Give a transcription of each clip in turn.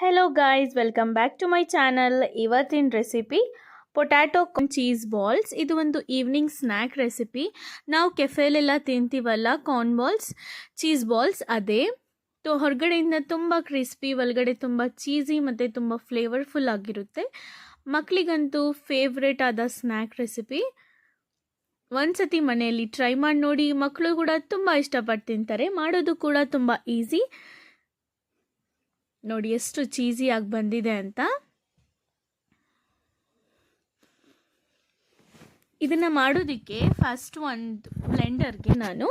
Hello guys, welcome back to my channel. ಇವತ್ತಿನ recipe potato cheese balls. ಇದು ಒಂದು evening snack recipe. ನಾವು ಕೆಫೆಲೆಲ್ಲ ತಿಂತೀವಲ್ಲ ಕಾರ್ನ್ ಬಾಲ್ಸ್, ಚೀಸ್ ಬಾಲ್ಸ್ ಅದೇ. ಹೊರಗಡೆಯಿಂದ ತುಂಬ ಕ್ರಿಸ್ಪಿ, ಒಳಗಡೆ ತುಂಬ ಚೀಸಿ ಮತ್ತು ತುಂಬ ಫ್ಲೇವರ್ಫುಲ್ ಆಗಿರುತ್ತೆ. ಮಕ್ಕಳಿಗಂತೂ ಫೇವ್ರೇಟ್ ಆದ ಸ್ನ್ಯಾಕ್ ರೆಸಿಪಿ. ಒಂದ್ಸತಿ ಮನೆಯಲ್ಲಿ ಟ್ರೈ ಮಾಡಿ ನೋಡಿ. ಮಕ್ಕಳು ಕೂಡ ತುಂಬ ಇಷ್ಟಪಟ್ಟು ತಿಂತಾರೆ. ಮಾಡೋದು ಕೂಡ ತುಂಬ ಈಸಿ. ನೋಡಿ ಎಷ್ಟು ಚೀಸಿಯಾಗಿ ಬಂದಿದೆ ಅಂತ. ಇದನ್ನು ಮಾಡೋದಕ್ಕೆ ಫಸ್ಟ್ ಒಂದು ಬ್ಲೆಂಡರ್ಗೆ ನಾನು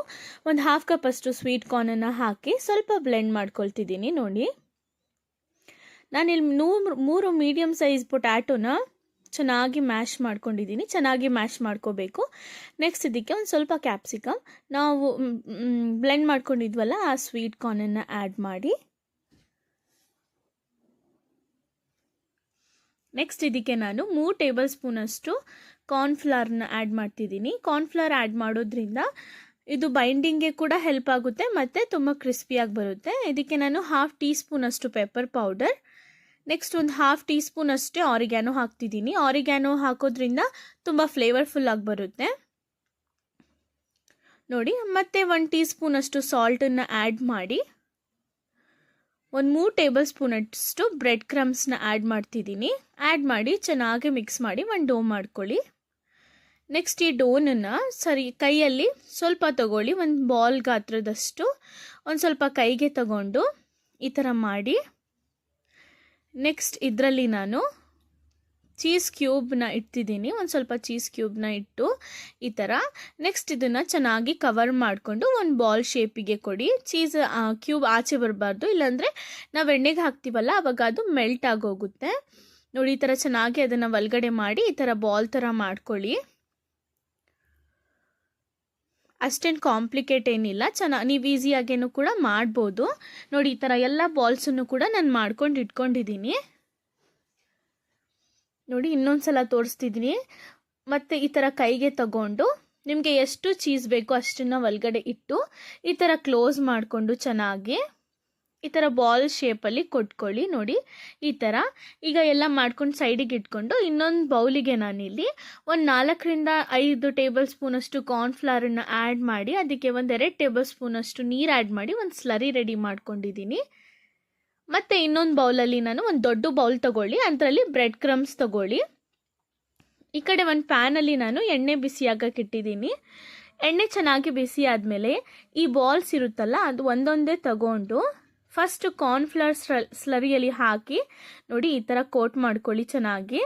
ಒಂದು ಹಾಫ್ ಕಪ್ ಅಷ್ಟು ಸ್ವೀಟ್ ಕಾರ್ನನ್ನು ಹಾಕಿ ಸ್ವಲ್ಪ ಬ್ಲೆಂಡ್ ಮಾಡ್ಕೊಳ್ತಿದ್ದೀನಿ. ನೋಡಿ, ನಾನಿಲ್ಲಿ 3 ಮೀಡಿಯಮ್ ಸೈಜ್ ಪೊಟ್ಯಾಟೊನ ಚೆನ್ನಾಗಿ ಮ್ಯಾಶ್ ಮಾಡ್ಕೊಂಡಿದ್ದೀನಿ. ಚೆನ್ನಾಗಿ ಮ್ಯಾಶ್ ಮಾಡ್ಕೋಬೇಕು. ನೆಕ್ಸ್ಟ್ ಇದಕ್ಕೆ ಒಂದು ಸ್ವಲ್ಪ ಕ್ಯಾಪ್ಸಿಕಮ್, ನಾವು ಬ್ಲೆಂಡ್ ಮಾಡ್ಕೊಂಡಿದ್ವಲ್ಲ ಆ ಸ್ವೀಟ್ ಕಾರ್ನನ್ನು ಆ್ಯಡ್ ಮಾಡಿ. ನೆಕ್ಸ್ಟ್ ಇದಕ್ಕೆ ನಾನು 3 ಟೇಬಲ್ ಸ್ಪೂನಷ್ಟು ಕಾರ್ನ್ಫ್ಲವರ್ನ ಆ್ಯಡ್ ಮಾಡ್ತಿದ್ದೀನಿ. ಕಾರ್ನ್ಫ್ಲವರ್ ಆ್ಯಡ್ ಮಾಡೋದ್ರಿಂದ ಇದು ಬೈಂಡಿಂಗ್ಗೆ ಕೂಡ ಹೆಲ್ಪ್ ಆಗುತ್ತೆ ಮತ್ತು ತುಂಬ ಕ್ರಿಸ್ಪಿಯಾಗಿ ಬರುತ್ತೆ. ಇದಕ್ಕೆ ನಾನು ಹಾಫ್ ಟೀ ಸ್ಪೂನಷ್ಟು ಪೆಪ್ಪರ್ ಪೌಡರ್, ನೆಕ್ಸ್ಟ್ ಒಂದು ಹಾಫ್ ಟೀ ಸ್ಪೂನ್ ಅಷ್ಟೇ ಆರಿಗ್ಯಾನೋ ಹಾಕ್ತಿದ್ದೀನಿ. ಆರಿಗ್ಯಾನೋ ಹಾಕೋದ್ರಿಂದ ತುಂಬ ಫ್ಲೇವರ್ಫುಲ್ ಆಗಿ ಬರುತ್ತೆ ನೋಡಿ. ಮತ್ತು 1 ಟೀ ಸ್ಪೂನಷ್ಟು ಸಾಲ್ಟನ್ನು ಆ್ಯಡ್ ಮಾಡಿ, ಒಂದು 3 ಟೇಬಲ್ ಸ್ಪೂನಷ್ಟು ಬ್ರೆಡ್ ಕ್ರಮ್ಸ್ನ ಆ್ಯಡ್ ಮಾಡ್ತಿದ್ದೀನಿ. ಆ್ಯಡ್ ಮಾಡಿ ಚೆನ್ನಾಗಿ ಮಿಕ್ಸ್ ಮಾಡಿ ಒಂದು ಡೋ ಮಾಡ್ಕೊಳ್ಳಿ. ನೆಕ್ಸ್ಟ್ ಈ ಡೋನನ್ನು ಕೈಯಲ್ಲಿ ಸ್ವಲ್ಪ ತಗೊಳ್ಳಿ, ಒಂದು ಬಾಲ್ ಗಾತ್ರದಷ್ಟು ಒಂದು ಸ್ವಲ್ಪ ಕೈಗೆ ತಗೊಂಡು ಈ ಥರ ಮಾಡಿ. ನೆಕ್ಸ್ಟ್ ಇದರಲ್ಲಿ ನಾನು ಚೀಸ್ ಕ್ಯೂಬ್ನ ಇಡ್ತಿದ್ದೀನಿ. ಒಂದು ಸ್ವಲ್ಪ ಚೀಸ್ ಕ್ಯೂಬ್ನ ಇಟ್ಟು ಈ ಥರ. ನೆಕ್ಸ್ಟ್ ಇದನ್ನು ಚೆನ್ನಾಗಿ ಕವರ್ ಮಾಡಿಕೊಂಡು ಒಂದು ಬಾಲ್ ಶೇಪಿಗೆ ಕೊಡಿ. ಚೀಸ್ ಕ್ಯೂಬ್ ಆಚೆ ಬರಬಾರ್ದು, ಇಲ್ಲಾಂದರೆ ನಾವು ಎಣ್ಣೆಗೆ ಹಾಕ್ತೀವಲ್ಲ ಆವಾಗ ಅದು ಮೆಲ್ಟ್ ಆಗೋಗುತ್ತೆ. ನೋಡಿ, ಈ ಥರ ಚೆನ್ನಾಗಿ ಅದನ್ನು ಒಳಗಡೆ ಮಾಡಿ ಈ ಥರ ಬಾಲ್ ಥರ ಮಾಡ್ಕೊಳ್ಳಿ. ಅಷ್ಟೇನು ಕಾಂಪ್ಲಿಕೇಟ್ ಏನಿಲ್ಲ, ನೀವು ಈಸಿಯಾಗೇನು ಕೂಡ ಮಾಡ್ಬೋದು. ನೋಡಿ, ಈ ಥರ ಎಲ್ಲ ಬಾಲ್ಸನ್ನು ಕೂಡ ನಾನು ಮಾಡ್ಕೊಂಡು ಇಟ್ಕೊಂಡಿದ್ದೀನಿ. ನೋಡಿ, ಇನ್ನೊಂದು ಸಲ ತೋರಿಸ್ತಿದ್ದೀನಿ. ಮತ್ತು ಈ ಥರ ಕೈಗೆ ತಗೊಂಡು ನಿಮಗೆ ಎಷ್ಟು ಚೀಸ್ ಬೇಕೋ ಅಷ್ಟನ್ನು ಒಳಗಡೆ ಇಟ್ಟು ಈ ಥರ ಕ್ಲೋಸ್ ಮಾಡಿಕೊಂಡು ಚೆನ್ನಾಗಿ ಈ ಥರ ಬಾಲ್ ಶೇಪಲ್ಲಿ ಕೊಟ್ಕೊಳ್ಳಿ. ನೋಡಿ, ಈ ಥರ. ಈಗ ಎಲ್ಲ ಮಾಡ್ಕೊಂಡು ಸೈಡಿಗೆ ಇಟ್ಕೊಂಡು ಇನ್ನೊಂದು ಬೌಲಿಗೆ ನಾನಿಲ್ಲಿ ಒಂದು 4ರಿಂದ 5 ಟೇಬಲ್ ಸ್ಪೂನಷ್ಟು ಕಾರ್ನ್ಫ್ಲವರನ್ನು ಆ್ಯಡ್ ಮಾಡಿ, ಅದಕ್ಕೆ ಒಂದು 2 ಟೇಬಲ್ ಸ್ಪೂನಷ್ಟು ನೀರು ಆ್ಯಡ್ ಮಾಡಿ ಒಂದು ಸ್ಲರಿ ರೆಡಿ ಮಾಡ್ಕೊಂಡಿದ್ದೀನಿ. ಮತ್ತು ಇನ್ನೊಂದು ಬೌಲಲ್ಲಿ ನಾನು ಒಂದು ದೊಡ್ಡ ಬೌಲ್ ತಗೊಳ್ಳಿ, ಅದರಲ್ಲಿ ಬ್ರೆಡ್ ಕ್ರಮ್ಸ್ ತಗೊಳ್ಳಿ. ಈ ಕಡೆ ಒಂದು ಪ್ಯಾನಲ್ಲಿ ನಾನು ಎಣ್ಣೆ ಬಿಸಿಯಾಗಕ್ಕೆ ಇಟ್ಟಿದ್ದೀನಿ. ಎಣ್ಣೆ ಚೆನ್ನಾಗಿ ಬಿಸಿ ಆದಮೇಲೆ ಈ ಬಾಲ್ಸ್ ಇರುತ್ತಲ್ಲ ಅದು ಒಂದೊಂದೇ ತಗೊಂಡು ಫಸ್ಟ್ ಕಾರ್ನ್ಫ್ಲವರ್ ಸ್ಲರಿಯಲ್ಲಿ ಹಾಕಿ ನೋಡಿ ಈ ಥರ ಕೋಟ್ ಮಾಡ್ಕೊಳ್ಳಿ ಚೆನ್ನಾಗಿ.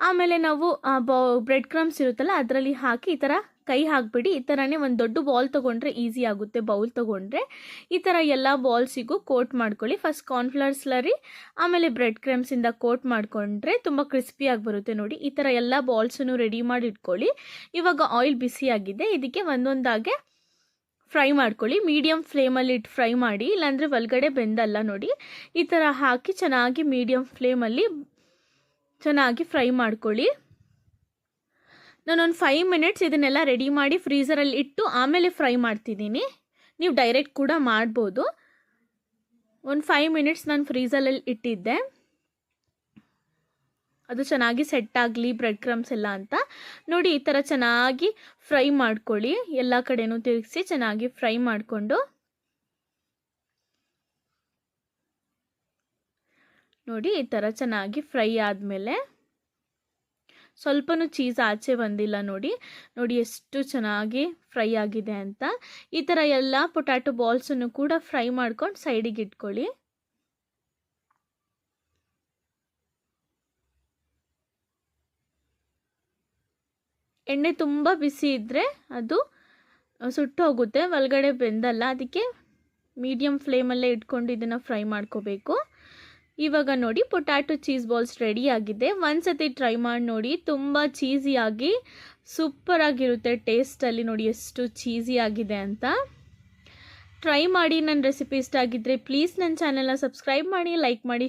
ಆಮೇಲೆ ನಾವು ಬ್ರೆಡ್ ಕ್ರಮ್ಸ್ ಇರುತ್ತಲ್ಲ ಅದರಲ್ಲಿ ಹಾಕಿ ಈ ಥರ ಕೈ ಹಾಕ್ಬಿಡಿ. ಈ ಥರನೇ ಒಂದು ದೊಡ್ಡ ಬಾಲ್ ತೊಗೊಂಡ್ರೆ ಈಸಿ ಆಗುತ್ತೆ. ಬೌಲ್ ತೊಗೊಂಡ್ರೆ ಈ ಥರ ಎಲ್ಲ ಬಾಲ್ಸಿಗೂ ಕೋಟ್ ಮಾಡ್ಕೊಳ್ಳಿ. ಫಸ್ಟ್ ಕಾರ್ನ್ಫ್ಲವರ್ ಸ್ಲರಿ, ಆಮೇಲೆ ಬ್ರೆಡ್ ಕ್ರಮ್ಸಿಂದ ಕೋಟ್ ಮಾಡಿಕೊಂಡ್ರೆ ತುಂಬ ಕ್ರಿಸ್ಪಿಯಾಗಿ ಬರುತ್ತೆ. ನೋಡಿ, ಈ ಥರ ಎಲ್ಲ ಬಾಲ್ಸನ್ನು ರೆಡಿ ಮಾಡಿ ಇಟ್ಕೊಳ್ಳಿ. ಇವಾಗ ಆಯಿಲ್ ಬಿಸಿಯಾಗಿದೆ, ಇದಕ್ಕೆ ಒಂದೊಂದಾಗೆ ಫ್ರೈ ಮಾಡ್ಕೊಳ್ಳಿ. ಮೀಡಿಯಮ್ ಫ್ಲೇಮಲ್ಲಿ ಇಟ್ಟು ಫ್ರೈ ಮಾಡಿ, ಇಲ್ಲಾಂದರೆ ಒಳಗಡೆ ಬೆಂದಲ್ಲ. ನೋಡಿ, ಈ ಥರ ಹಾಕಿ ಚೆನ್ನಾಗಿ ಮೀಡಿಯಮ್ ಫ್ಲೇಮಲ್ಲಿ ಚೆನ್ನಾಗಿ ಫ್ರೈ ಮಾಡ್ಕೊಳ್ಳಿ. ನಾನೊಂದು 5 ಮಿನಿಟ್ಸ್ ಇದನ್ನೆಲ್ಲ ರೆಡಿ ಮಾಡಿ ಫ್ರೀಝರಲ್ಲಿ ಇಟ್ಟು ಆಮೇಲೆ ಫ್ರೈ ಮಾಡ್ತಿದ್ದೀನಿ. ನೀವು ಡೈರೆಕ್ಟ್ ಕೂಡ ಮಾಡ್ಬೋದು. ಒಂದು 5 ಮಿನಿಟ್ಸ್ ನಾನು ಫ್ರೀಝರಲ್ಲಿ ಇಟ್ಟಿದ್ದೆ, ಅದು ಚೆನ್ನಾಗಿ ಸೆಟ್ ಆಗಲಿ ಬ್ರೆಡ್ ಕ್ರಮ್ಸ್ ಎಲ್ಲ ಅಂತ. ನೋಡಿ, ಈ ಥರ ಚೆನ್ನಾಗಿ ಫ್ರೈ ಮಾಡ್ಕೊಳ್ಳಿ. ಎಲ್ಲ ಕಡೆನೂ ತಿರುಗಿಸಿ ಚೆನ್ನಾಗಿ ಫ್ರೈ ಮಾಡಿಕೊಂಡು ನೋಡಿ ಈ ಥರ ಚೆನ್ನಾಗಿ ಫ್ರೈ ಆದಮೇಲೆ ಸ್ವಲ್ಪನೂ ಚೀಸ್ ಆಚೆ ಬಂದಿಲ್ಲ. ನೋಡಿ ಎಷ್ಟು ಚೆನ್ನಾಗಿ ಫ್ರೈ ಆಗಿದೆ ಅಂತ. ಈ ಥರ ಎಲ್ಲ ಪೊಟ್ಯಾಟೊ ಬಾಲ್ಸನ್ನು ಕೂಡ ಫ್ರೈ ಮಾಡ್ಕೊಂಡು ಸೈಡಿಗೆ ಇಟ್ಕೊಳ್ಳಿ. ಎಣ್ಣೆ ತುಂಬ ಬಿಸಿ ಇದ್ದರೆ ಅದು ಸುಟ್ಟು ಹೋಗುತ್ತೆ, ಒಳಗಡೆ ಬೆಂದಲ್ಲ. ಅದಕ್ಕೆ ಮೀಡಿಯಮ್ ಫ್ಲೇಮಲ್ಲೇ ಇಟ್ಕೊಂಡು ಇದನ್ನು ಫ್ರೈ ಮಾಡ್ಕೋಬೇಕು. ಇವಾಗ ನೋಡಿ, ಪೊಟ್ಯಾಟೊ ಚೀಸ್ ಬಾಲ್ಸ್ ರೆಡಿ ಆಗಿದೆ. ಒಂದ್ಸತಿ ಟ್ರೈ ಮಾಡಿ ನೋಡಿ, ತುಂಬ ಚೀಸಿಯಾಗಿ ಸೂಪರಾಗಿರುತ್ತೆ ಟೇಸ್ಟಲ್ಲಿ. ನೋಡಿ ಎಷ್ಟು ಚೀಸಿ ಆಗಿದೆ ಅಂತ. ಟ್ರೈ ಮಾಡಿ. ನನ್ನ ರೆಸಿಪಿ ಇಷ್ಟ ಆಗಿದ್ದರೆ ಪ್ಲೀಸ್ ನನ್ನ ಚಾನೆಲ್ನ ಸಬ್ಸ್ಕ್ರೈಬ್ ಮಾಡಿ, ಲೈಕ್ ಮಾಡಿ.